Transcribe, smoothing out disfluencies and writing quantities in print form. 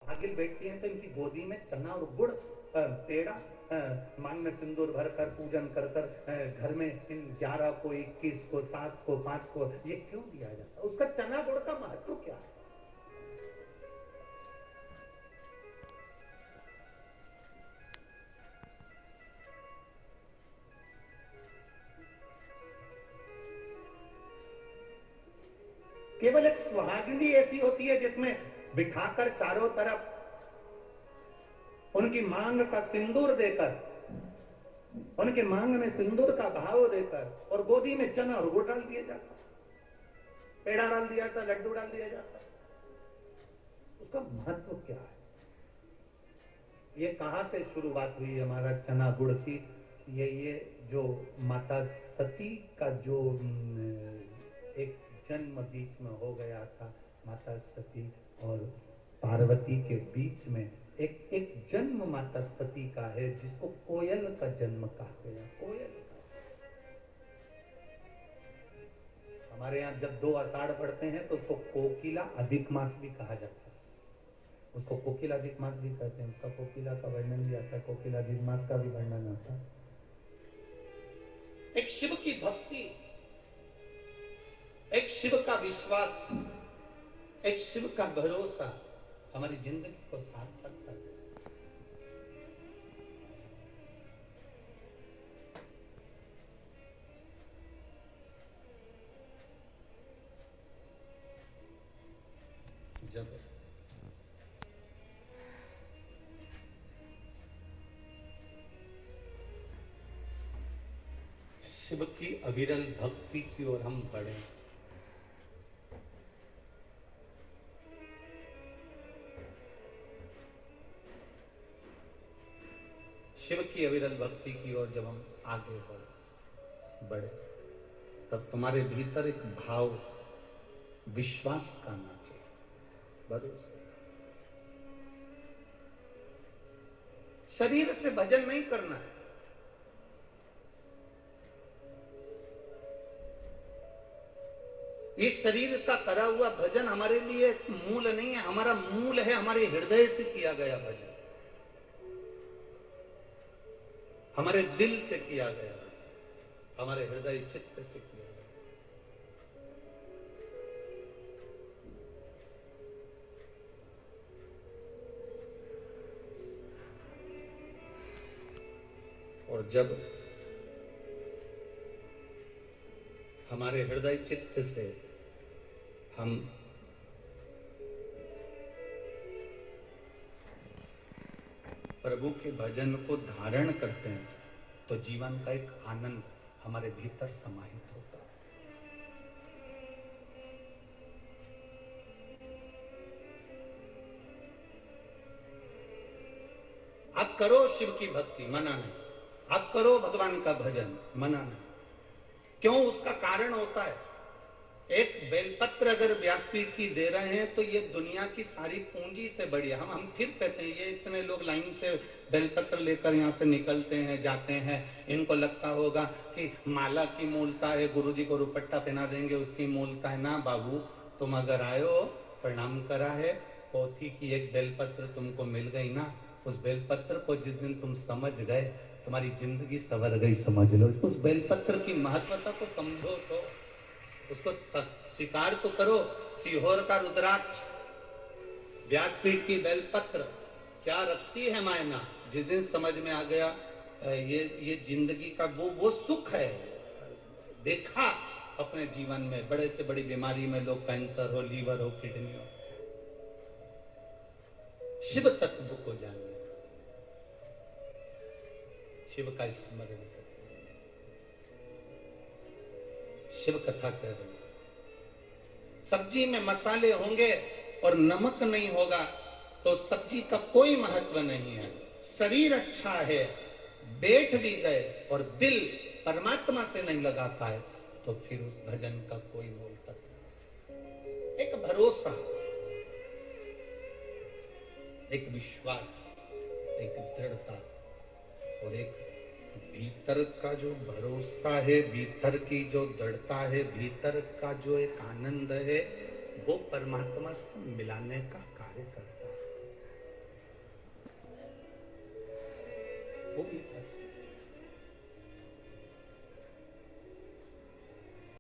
सुहागिन बैठती हैं तो इनकी गोदी में चना और गुड़, पेड़ा, मांग में सिंदूर भरकर पूजन कर कर घर में इन 11 को, 21 को, 7 को, 5 को ये क्यों दिया जाता है? उसका चना गुड़ का महत्व क्या है? केवल एक सुहागिनी ऐसी होती है जिसमें बिठाकर चारों तरफ उनकी मांग का सिंदूर देकर, उनके मांग में सिंदूर का भाव देकर और गोदी में चना और गुड़ डाल दिया जाता, पेड़ा डाल दिया जाता, लड्डू डाल दिया जाता। उसका महत्व क्या है? ये कहां से शुरुआत हुई हमारा चना गुड़ की? ये जो माता सती का जो एक जन्म बीच में हो गया था, माता सती और पार्वती के बीच में एक जन्म माता सती का है जिसको कोयल का जन्म कहा गया। कोयल का, हमारे यहाँ जब 2 आषाढ़ पढ़ते हैं तो उसको कोकिला अधिक मास भी कहा जाता है। उसको कोकिला अधिक मास भी कहते हैं। उसका कोकिला का वर्णन भी आता है, कोकिला अधिक मास का भी वर्णन आता है। एक शिव की भक्ति, एक शिव का विश्वास, एक शिव का भरोसा हमारी जिंदगी को सार्थक कर देता है। जब शिव की अविरल भक्ति की ओर हम बढ़े, शिव की अविरल भक्ति की ओर जब हम आगे बढ़े तब तुम्हारे भीतर एक भाव विश्वास का नाचे, भरोसे। शरीर से भजन नहीं करना है। इस शरीर का करा हुआ भजन हमारे लिए मूल नहीं है। हमारा मूल है हमारे हृदय से किया गया भजन, हमारे दिल से किया गया, हमारे हृदय चित्त से किया गया। और जब हमारे हृदय चित्त से हम प्रभु के भजन को धारण करते हैं तो जीवन का एक आनंद हमारे भीतर समाहित होता है। आप करो शिव की भक्ति, मना नहीं। आप करो भगवान का भजन, मना नहीं। क्यों? उसका कारण होता है। एक बेलपत्र अगर व्यासपीठ की दे रहे हैं तो ये दुनिया की सारी पूंजी से बढ़िया। हम फिर कहते हैं ये इतने लोग लाइन से बेलपत्र लेकर यहाँ से निकलते हैं, जाते हैं, इनको लगता होगा कि माला की मूलता है, गुरुजी को रुपट्टा पहना देंगे उसकी मूलता है। ना बाबू, तुम अगर आयो, प्रणाम करा है, पोथी की एक बेलपत्र तुमको मिल गई ना, उस बेलपत्र को जिस दिन तुम समझ गए तुम्हारी जिंदगी संवर गई, समझ लो। उस बेलपत्र की महत्वता को समझो, तो उसको स्वीकार तो करो। सीहोर का रुद्राक्ष, व्यासपीठ की बेलपत्र क्या रखती है मायना, जिस दिन समझ में आ गया ये जिंदगी का वो सुख है। देखा अपने जीवन में बड़े से बड़ी बीमारी में लोग, कैंसर हो, लीवर हो, किडनी हो, शिव तत्व को जानिए, शिव का स्मरण करें, शिव कथा कर रहे हैं। सब्जी में मसाले होंगे और नमक नहीं होगा तो सब्जी का कोई महत्व नहीं है। शरीर अच्छा है, बैठ भी गए और दिल परमात्मा से नहीं लगाता है तो फिर उस भजन का कोई मोल तत्व नहीं। एक भरोसा, एक विश्वास, एक दृढ़ता और एक भीतर का जो भरोसा है, भीतर की जो दृढ़ता है, भीतर का जो एक आनंद है, वो परमात्मा से मिलाने का कार्य करता है। होगी फल से।